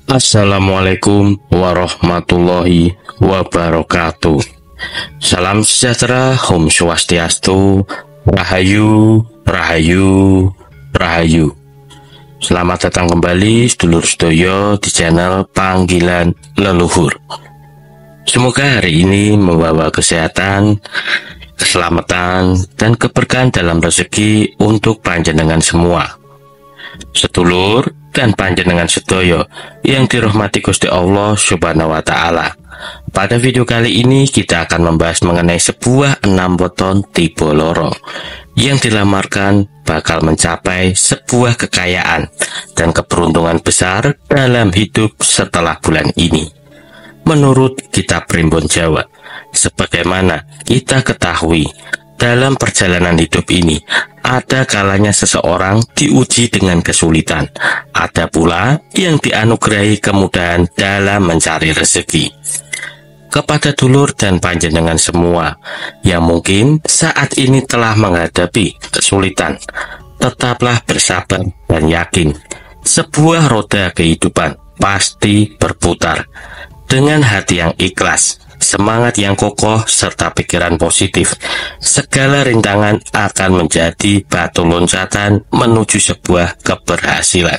Assalamualaikum warahmatullahi wabarakatuh. Salam sejahtera, Om Swastiastu, Rahayu, Rahayu, Rahayu. Selamat datang kembali sedulur sedoyo di channel Panggilan Leluhur. Semoga hari ini membawa kesehatan, keselamatan, dan keberkahan dalam rezeki untuk panjenengan semua. Sedulur dan panjenengan sedoyo yang dirahmati Gusti Allah Subhanahu wa Ta'ala. Pada video kali ini kita akan membahas mengenai sebuah 6 weton tipe loro yang dilamarkan bakal mencapai sebuah kekayaan dan keberuntungan besar dalam hidup setelah bulan ini. Menurut Kitab Primbon Jawa, sebagaimana kita ketahui, dalam perjalanan hidup ini, ada kalanya seseorang diuji dengan kesulitan, ada pula yang dianugerahi kemudahan dalam mencari rezeki. Kepada dulur dan panjenengan semua yang mungkin saat ini telah menghadapi kesulitan, tetaplah bersabar dan yakin, sebuah roda kehidupan pasti berputar. Dengan hati yang ikhlas, semangat yang kokoh, serta pikiran positif, segala rintangan akan menjadi batu loncatan menuju sebuah keberhasilan.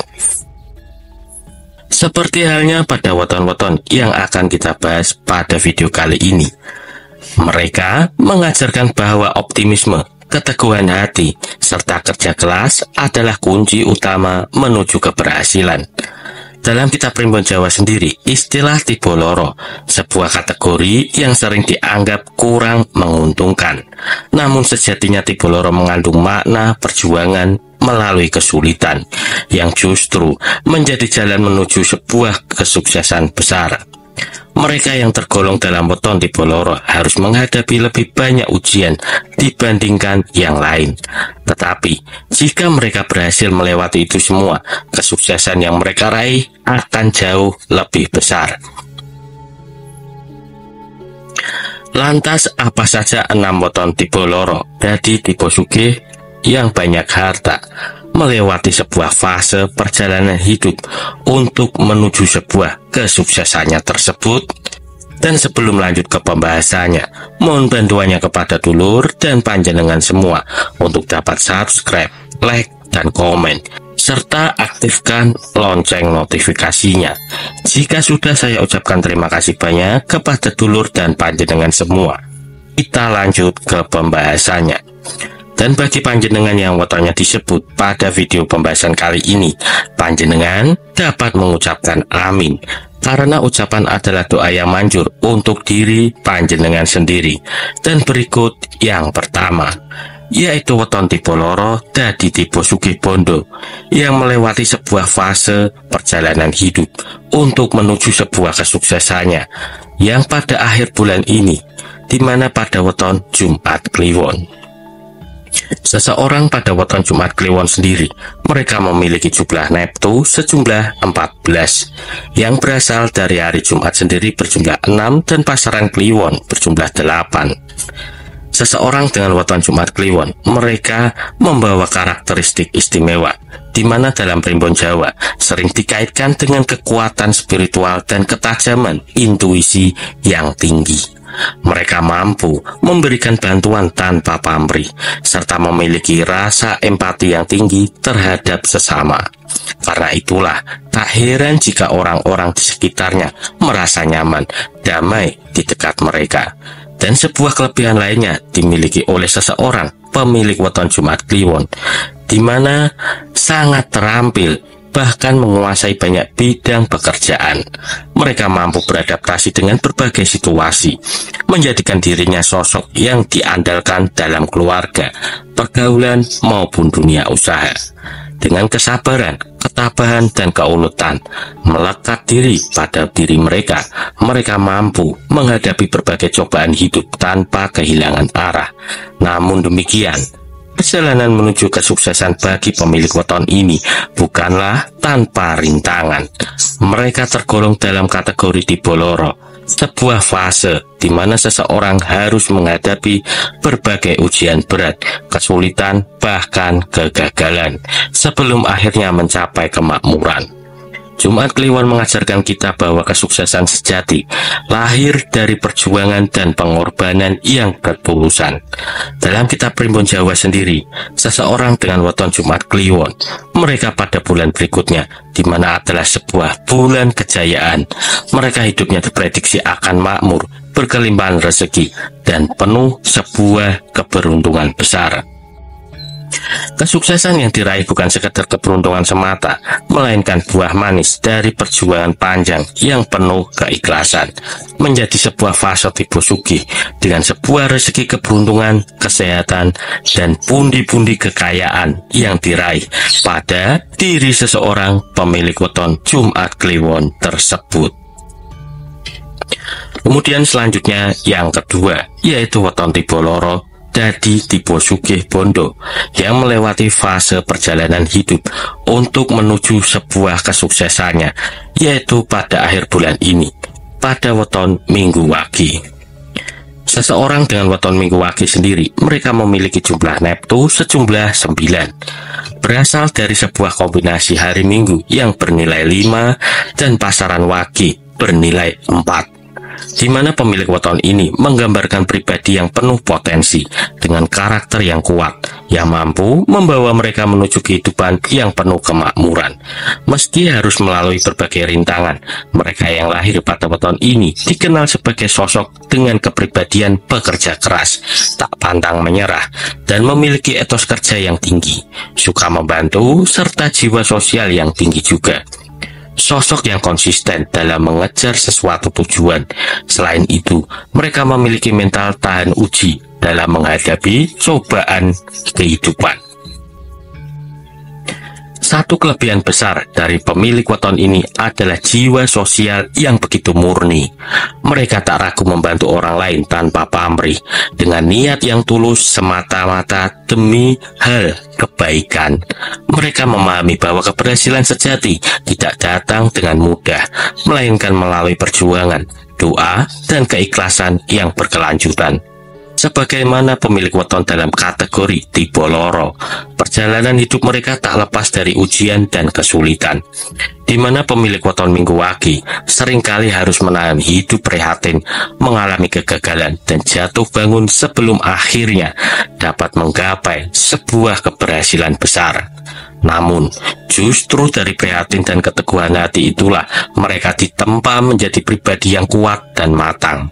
Seperti halnya pada weton-weton yang akan kita bahas pada video kali ini, mereka mengajarkan bahwa optimisme, keteguhan hati, serta kerja keras adalah kunci utama menuju keberhasilan. Dalam Kitab Primbon Jawa sendiri, istilah tipe loro, sebuah kategori yang sering dianggap kurang menguntungkan. Namun sejatinya tipe loro mengandung makna perjuangan melalui kesulitan, yang justru menjadi jalan menuju sebuah kesuksesan besar. Mereka yang tergolong dalam weton tipe loro harus menghadapi lebih banyak ujian dibandingkan yang lain. Tetapi, jika mereka berhasil melewati itu semua, kesuksesan yang mereka raih akan jauh lebih besar. Lantas, apa saja 6 weton tipe loro dari tipe sugih yang banyak harta, melewati sebuah fase perjalanan hidup untuk menuju sebuah kesuksesannya tersebut? Dan sebelum lanjut ke pembahasannya, mohon bantuannya kepada dulur dan panjenengan semua untuk dapat subscribe, like, dan komen, serta aktifkan lonceng notifikasinya. Jika sudah, saya ucapkan terima kasih banyak kepada dulur dan panjenengan semua. Kita lanjut ke pembahasannya. Dan bagi panjenengan yang wetonnya disebut pada video pembahasan kali ini, panjenengan dapat mengucapkan amin, karena ucapan adalah doa yang manjur untuk diri panjenengan sendiri. Dan berikut yang pertama, yaitu weton tipe loro dadi tipe sugih bondo yang melewati sebuah fase perjalanan hidup untuk menuju sebuah kesuksesannya yang pada akhir bulan ini, di mana pada weton Jumat Kliwon. Seseorang pada weton Jumat Kliwon sendiri, mereka memiliki jumlah neptu sejumlah 14 yang berasal dari hari Jumat sendiri berjumlah 6 dan pasaran Kliwon berjumlah 8. Seseorang dengan weton Jumat Kliwon, mereka membawa karakteristik istimewa, di mana dalam Primbon Jawa sering dikaitkan dengan kekuatan spiritual dan ketajaman intuisi yang tinggi. Mereka mampu memberikan bantuan tanpa pamrih, serta memiliki rasa empati yang tinggi terhadap sesama. Karena itulah, tak heran jika orang-orang di sekitarnya merasa nyaman, damai di dekat mereka. Dan sebuah kelebihan lainnya dimiliki oleh seseorang pemilik weton Jumat Kliwon, di mana sangat terampil, bahkan menguasai banyak bidang pekerjaan. Mereka mampu beradaptasi dengan berbagai situasi, menjadikan dirinya sosok yang diandalkan dalam keluarga, pergaulan, maupun dunia usaha. Dengan kesabaran, ketabahan, dan keuletan melekat diri pada diri mereka, mereka mampu menghadapi berbagai cobaan hidup tanpa kehilangan arah. Namun demikian, perjalanan menuju kesuksesan bagi pemilik weton ini bukanlah tanpa rintangan. Mereka tergolong dalam kategori tipe loro, sebuah fase di mana seseorang harus menghadapi berbagai ujian berat, kesulitan, bahkan kegagalan sebelum akhirnya mencapai kemakmuran. Jumat Kliwon mengajarkan kita bahwa kesuksesan sejati lahir dari perjuangan dan pengorbanan yang bertulusan. Dalam kitab Primbon Jawa sendiri, seseorang dengan weton Jumat Kliwon, mereka pada bulan berikutnya, di mana adalah sebuah bulan kejayaan, mereka hidupnya diprediksi akan makmur, berkelimpahan rezeki, dan penuh sebuah keberuntungan besar. Kesuksesan yang diraih bukan sekedar keberuntungan semata, melainkan buah manis dari perjuangan panjang yang penuh keikhlasan, menjadi sebuah fase tipe sugih dengan sebuah rezeki keberuntungan, kesehatan, dan pundi-pundi kekayaan yang diraih pada diri seseorang pemilik weton Jumat Kliwon tersebut. Kemudian selanjutnya yang kedua, yaitu weton tipe loro dadi tipe sugih bondo yang melewati fase perjalanan hidup untuk menuju sebuah kesuksesannya, yaitu pada akhir bulan ini, pada weton Minggu Wage. Seseorang dengan weton Minggu Wage sendiri, mereka memiliki jumlah neptu sejumlah 9, berasal dari sebuah kombinasi hari Minggu yang bernilai 5 dan pasaran Wage bernilai 4, di mana pemilik weton ini menggambarkan pribadi yang penuh potensi dengan karakter yang kuat yang mampu membawa mereka menuju kehidupan yang penuh kemakmuran. Meski harus melalui berbagai rintangan, mereka yang lahir pada weton ini dikenal sebagai sosok dengan kepribadian pekerja keras, tak pantang menyerah, dan memiliki etos kerja yang tinggi, suka membantu, serta jiwa sosial yang tinggi juga. Sosok yang konsisten dalam mengejar sesuatu tujuan. Selain itu, mereka memiliki mental tahan uji dalam menghadapi cobaan kehidupan. Satu kelebihan besar dari pemilik weton ini adalah jiwa sosial yang begitu murni. Mereka tak ragu membantu orang lain tanpa pamrih, dengan niat yang tulus semata-mata demi hal kebaikan. Mereka memahami bahwa keberhasilan sejati tidak datang dengan mudah, melainkan melalui perjuangan, doa, dan keikhlasan yang berkelanjutan. Sebagaimana pemilik weton dalam kategori tipe loro, perjalanan hidup mereka tak lepas dari ujian dan kesulitan, di mana pemilik weton Minggu Wage seringkali harus menahan hidup prihatin, mengalami kegagalan dan jatuh bangun sebelum akhirnya dapat menggapai sebuah keberhasilan besar. Namun, justru dari prihatin dan keteguhan hati itulah mereka ditempa menjadi pribadi yang kuat dan matang.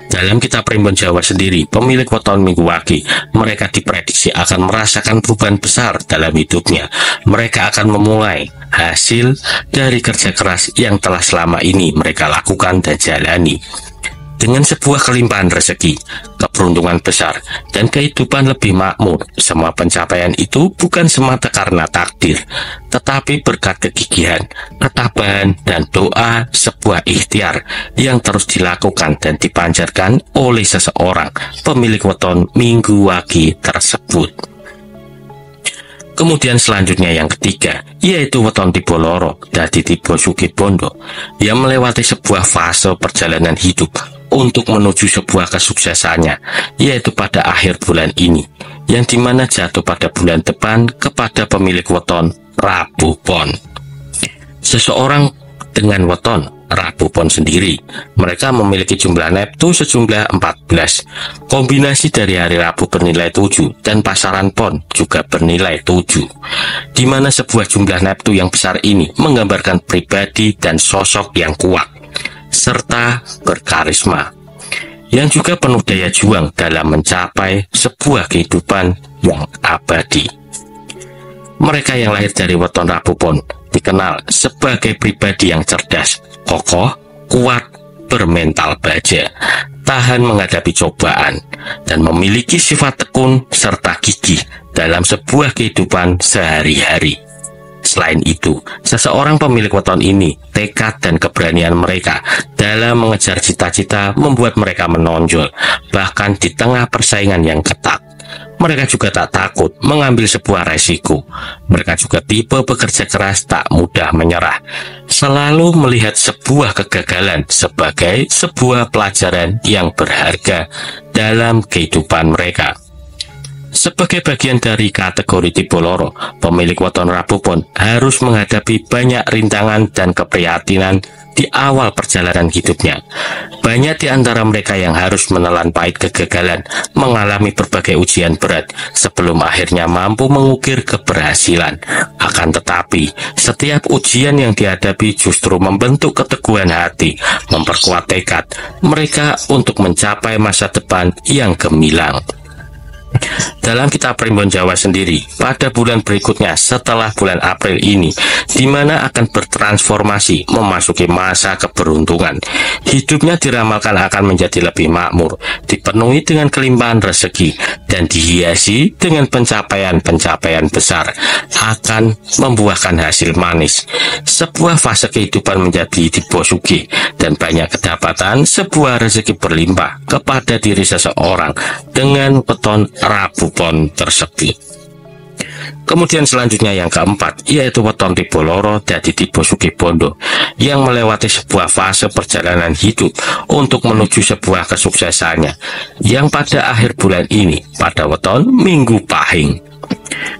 Dalam kitab Primbon Jawa sendiri, pemilik weton Minggu Wage, mereka diprediksi akan merasakan perubahan besar dalam hidupnya. Mereka akan memulai hasil dari kerja keras yang telah selama ini mereka lakukan dan jalani. Dengan sebuah kelimpahan rezeki, keberuntungan besar, dan kehidupan lebih makmur, semua pencapaian itu bukan semata karena takdir, tetapi berkat kegigihan, ketabahan, dan doa sebuah ikhtiar yang terus dilakukan dan dipanjatkan oleh seseorang pemilik weton Minggu Wage tersebut. Kemudian selanjutnya yang ketiga, yaitu weton tipe loro dadi tipe sugih bondo yang melewati sebuah fase perjalanan hidup untuk menuju sebuah kesuksesannya, yaitu pada akhir bulan ini, yang dimana jatuh pada bulan depan kepada pemilik weton Rabu Pon. Seseorang dengan weton Rabu Pon sendiri, mereka memiliki jumlah neptu sejumlah 14, kombinasi dari hari Rabu bernilai 7 dan pasaran Pon juga bernilai 7, di mana sebuah jumlah neptu yang besar ini menggambarkan pribadi dan sosok yang kuat serta berkarisma, yang juga penuh daya juang dalam mencapai sebuah kehidupan yang abadi. Mereka yang lahir dari weton Rabu Pon dikenal sebagai pribadi yang cerdas, kokoh, kuat, bermental baja, tahan menghadapi cobaan, dan memiliki sifat tekun serta gigih dalam sebuah kehidupan sehari-hari. Selain itu, seseorang pemilik weton ini, tekad dan keberanian mereka dalam mengejar cita-cita membuat mereka menonjol, bahkan di tengah persaingan yang ketat. Mereka juga tak takut mengambil sebuah resiko. Mereka juga tipe pekerja keras, tak mudah menyerah, selalu melihat sebuah kegagalan sebagai sebuah pelajaran yang berharga dalam kehidupan mereka. Sebagai bagian dari kategori tipe loro, pemilik weton Rabu pon harus menghadapi banyak rintangan dan keprihatinan di awal perjalanan hidupnya. Banyak di antara mereka yang harus menelan pahit kegagalan, mengalami berbagai ujian berat sebelum akhirnya mampu mengukir keberhasilan. Akan tetapi, setiap ujian yang dihadapi justru membentuk keteguhan hati, memperkuat tekad mereka untuk mencapai masa depan yang gemilang. Dalam kitab Primbon Jawa sendiri, pada bulan berikutnya setelah bulan April ini, di mana akan bertransformasi memasuki masa keberuntungan, hidupnya diramalkan akan menjadi lebih makmur, dipenuhi dengan kelimpahan rezeki, dan dihiasi dengan pencapaian-pencapaian besar, akan membuahkan hasil manis. Sebuah fase kehidupan menjadi dibosuki, dan banyak kedapatan sebuah rezeki berlimpah kepada diri seseorang dengan weton Rabu pon tersebut. Kemudian selanjutnya yang keempat, yaitu weton tipe loro dadi tipe sugih bondo, yang melewati sebuah fase perjalanan hidup untuk menuju sebuah kesuksesannya, yang pada akhir bulan ini pada weton Minggu Pahing.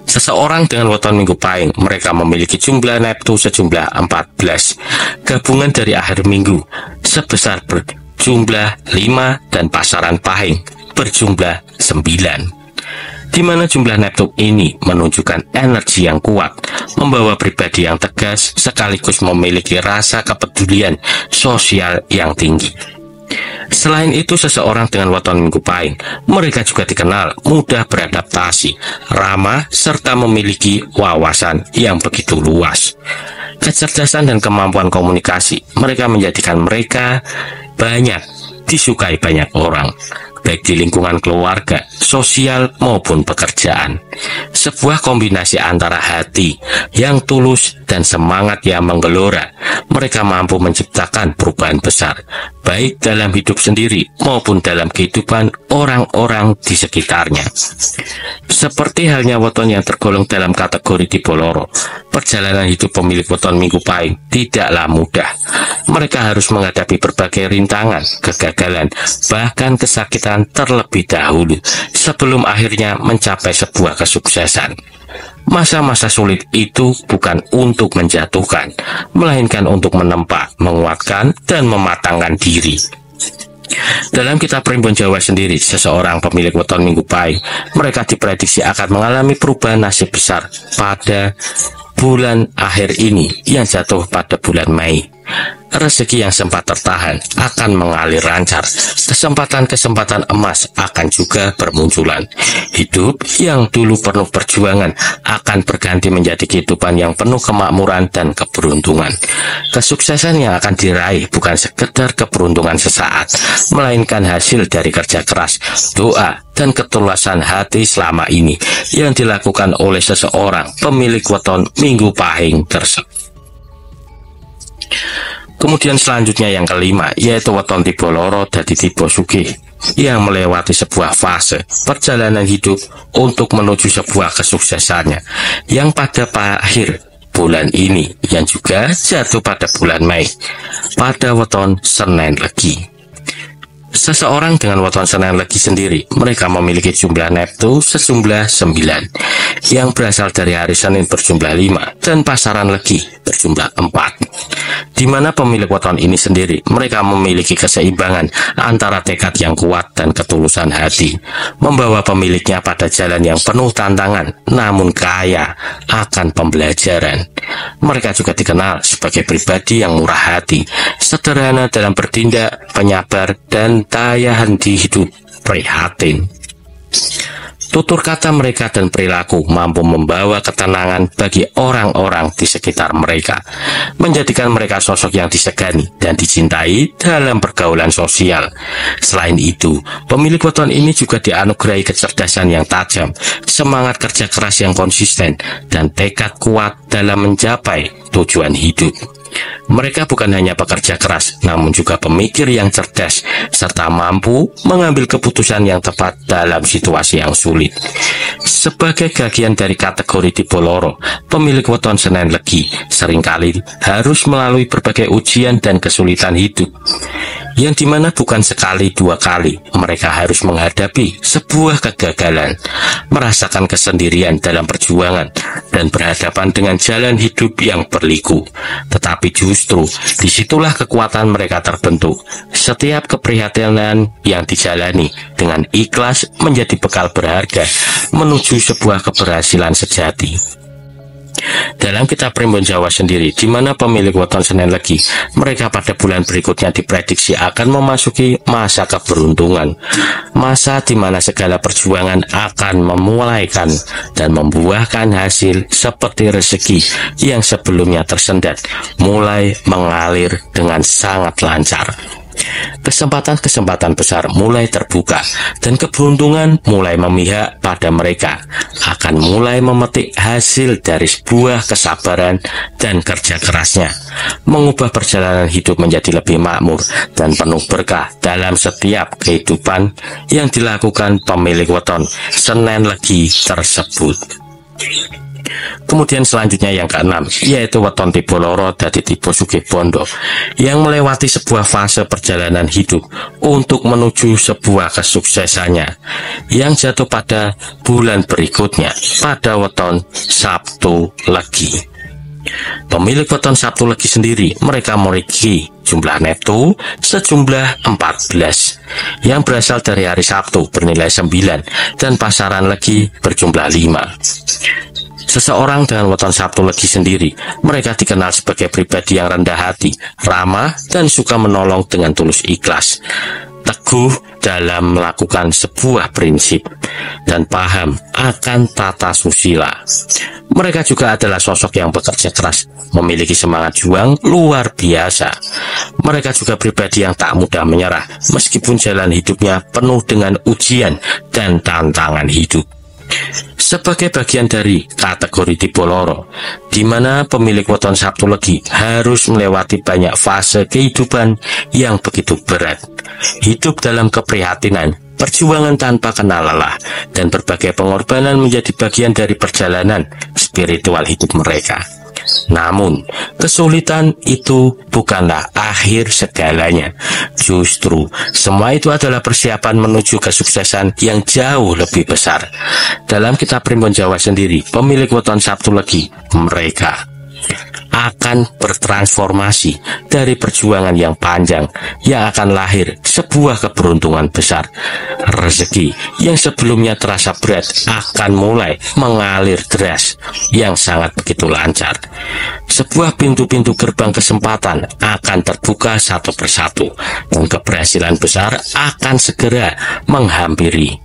Seseorang dengan weton Minggu Pahing, mereka memiliki jumlah neptu sejumlah 14, gabungan dari akhir minggu sebesar berjumlah 5 dan pasaran pahing berjumlah 9, di mana jumlah neptu ini menunjukkan energi yang kuat, membawa pribadi yang tegas sekaligus memiliki rasa kepedulian sosial yang tinggi. Selain itu, seseorang dengan weton Minggu Pahing, mereka juga dikenal mudah beradaptasi, ramah, serta memiliki wawasan yang begitu luas. Kecerdasan dan kemampuan komunikasi mereka menjadikan mereka banyak disukai banyak orang, baik di lingkungan keluarga, sosial, maupun pekerjaan. Sebuah kombinasi antara hati yang tulus dan semangat yang menggelora, mereka mampu menciptakan perubahan besar, baik dalam hidup sendiri maupun dalam kehidupan orang-orang di sekitarnya. Seperti halnya weton yang tergolong dalam kategori tipe loro, perjalanan hidup pemilik weton Minggu Pahing tidaklah mudah. Mereka harus menghadapi berbagai rintangan, kegagalan, bahkan kesakitan terlebih dahulu sebelum akhirnya mencapai sebuah kesuksesan. Masa-masa sulit itu bukan untuk menjatuhkan, melainkan untuk menempa, menguatkan, dan mematangkan diri. Dalam kitab Primbon Jawa sendiri, seseorang pemilik weton Minggu Pahing, mereka diprediksi akan mengalami perubahan nasib besar pada bulan akhir ini yang jatuh pada bulan Mei. Rezeki yang sempat tertahan akan mengalir lancar, kesempatan-kesempatan emas akan juga bermunculan. Hidup yang dulu penuh perjuangan akan berganti menjadi kehidupan yang penuh kemakmuran dan keberuntungan. Kesuksesan yang akan diraih bukan sekedar keberuntungan sesaat, melainkan hasil dari kerja keras, doa, dan ketulusan hati selama ini yang dilakukan oleh seseorang pemilik weton Minggu Pahing tersebut. Kemudian selanjutnya yang kelima, yaitu weton tipe loro dadi tipe sugih, yang melewati sebuah fase perjalanan hidup untuk menuju sebuah kesuksesannya, yang pada akhir bulan ini yang juga jatuh pada bulan Mei pada weton Senin Legi. Seseorang dengan weton Senin Legi sendiri, mereka memiliki jumlah neptu sejumlah 9, yang berasal dari hari Senin berjumlah 5 dan pasaran Legi berjumlah 4, di mana pemilik weton ini sendiri, mereka memiliki keseimbangan antara tekad yang kuat dan ketulusan hati, membawa pemiliknya pada jalan yang penuh tantangan namun kaya akan pembelajaran. Mereka juga dikenal sebagai pribadi yang murah hati, sederhana dalam bertindak, penyabar, dan tayahan di hidup prihatin. Tutur kata mereka dan perilaku mampu membawa ketenangan bagi orang-orang di sekitar mereka, menjadikan mereka sosok yang disegani dan dicintai dalam pergaulan sosial. Selain itu, pemilik weton ini juga dianugerahi kecerdasan yang tajam, semangat kerja keras yang konsisten, dan tekad kuat dalam mencapai tujuan hidup. Mereka bukan hanya pekerja keras, namun juga pemikir yang cerdas, serta mampu mengambil keputusan yang tepat dalam situasi yang sulit. Sebagai bagian dari kategori tipe loro, pemilik weton Senin Legi seringkali harus melalui berbagai ujian dan kesulitan hidup, yang dimana bukan sekali dua kali mereka harus menghadapi sebuah kegagalan, merasakan kesendirian dalam perjuangan, dan berhadapan dengan jalan hidup yang berliku. Tetapi justru disitulah kekuatan mereka terbentuk. Setiap keprihatinan yang dijalani dengan ikhlas menjadi bekal berharga menuju sebuah keberhasilan sejati. Dalam kitab Primbon Jawa sendiri, di mana pemilik weton Senen Legi, mereka pada bulan berikutnya diprediksi akan memasuki masa keberuntungan, masa di mana segala perjuangan akan memulaikan dan membuahkan hasil seperti rezeki yang sebelumnya tersendat, mulai mengalir dengan sangat lancar. Kesempatan-kesempatan besar mulai terbuka dan keberuntungan mulai memihak pada mereka, akan mulai memetik hasil dari sebuah kesabaran dan kerja kerasnya, mengubah perjalanan hidup menjadi lebih makmur dan penuh berkah dalam setiap kehidupan yang dilakukan pemilik weton Senen Legi tersebut. Kemudian selanjutnya yang keenam, yaitu weton tiba loro dadi tiba sugih bondo, yang melewati sebuah fase perjalanan hidup untuk menuju sebuah kesuksesannya, yang jatuh pada bulan berikutnya pada weton Sabtu Legi. Pemilik weton Sabtu Legi sendiri, mereka memiliki jumlah neto sejumlah 14 yang berasal dari hari Sabtu bernilai 9 dan pasaran Legi berjumlah 5. Seseorang dengan weton Sabtu Legi sendiri, mereka dikenal sebagai pribadi yang rendah hati, ramah, dan suka menolong dengan tulus ikhlas, teguh dalam melakukan sebuah prinsip, dan paham akan tata susila. Mereka juga adalah sosok yang bekerja keras, memiliki semangat juang luar biasa. Mereka juga pribadi yang tak mudah menyerah, meskipun jalan hidupnya penuh dengan ujian dan tantangan hidup. Sebagai bagian dari kategori tipe loro, di mana pemilik weton Sabtu Legi harus melewati banyak fase kehidupan yang begitu berat, hidup dalam keprihatinan, perjuangan tanpa kenal lelah, dan berbagai pengorbanan menjadi bagian dari perjalanan spiritual hidup mereka. Namun, kesulitan itu bukanlah akhir segalanya. Justru, semua itu adalah persiapan menuju kesuksesan yang jauh lebih besar. Dalam kitab Primbon Jawa sendiri, pemilik weton Sabtu Legi, mereka akan bertransformasi dari perjuangan yang panjang yang akan lahir sebuah keberuntungan besar. Rezeki yang sebelumnya terasa berat akan mulai mengalir deras yang sangat begitu lancar. Sebuah pintu-pintu gerbang kesempatan akan terbuka satu persatu dan keberhasilan besar akan segera menghampiri.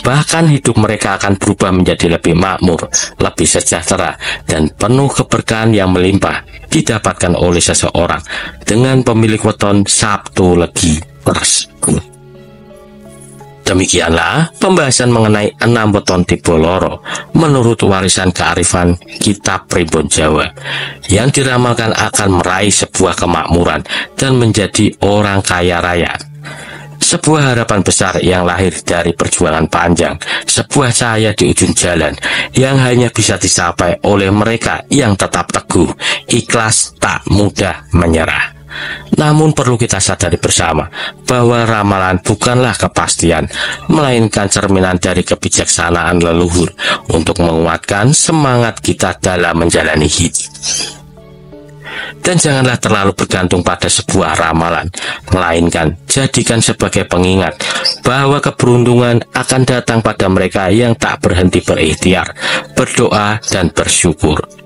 Bahkan hidup mereka akan berubah menjadi lebih makmur, lebih sejahtera, dan penuh keberkahan yang melimpah didapatkan oleh seseorang dengan pemilik weton Sabtu Legi tersebut. Demikianlah pembahasan mengenai 6 weton tipe loro menurut warisan kearifan kitab Primbon Jawa, yang diramalkan akan meraih sebuah kemakmuran dan menjadi orang kaya raya. Sebuah harapan besar yang lahir dari perjuangan panjang, sebuah cahaya di ujung jalan yang hanya bisa dicapai oleh mereka yang tetap teguh, ikhlas, tak mudah menyerah. Namun perlu kita sadari bersama bahwa ramalan bukanlah kepastian, melainkan cerminan dari kebijaksanaan leluhur untuk menguatkan semangat kita dalam menjalani hidup. Dan janganlah terlalu bergantung pada sebuah ramalan, melainkan jadikan sebagai pengingat bahwa keberuntungan akan datang pada mereka yang tak berhenti berikhtiar, berdoa, dan bersyukur.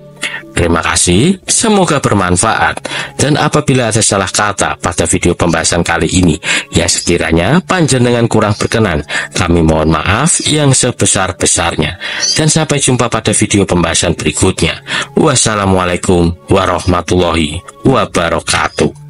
Terima kasih, semoga bermanfaat. Dan apabila ada salah kata pada video pembahasan kali ini yang sekiranya panjenengan kurang berkenan, kami mohon maaf yang sebesar-besarnya. Dan sampai jumpa pada video pembahasan berikutnya. Wassalamualaikum warahmatullahi wabarakatuh.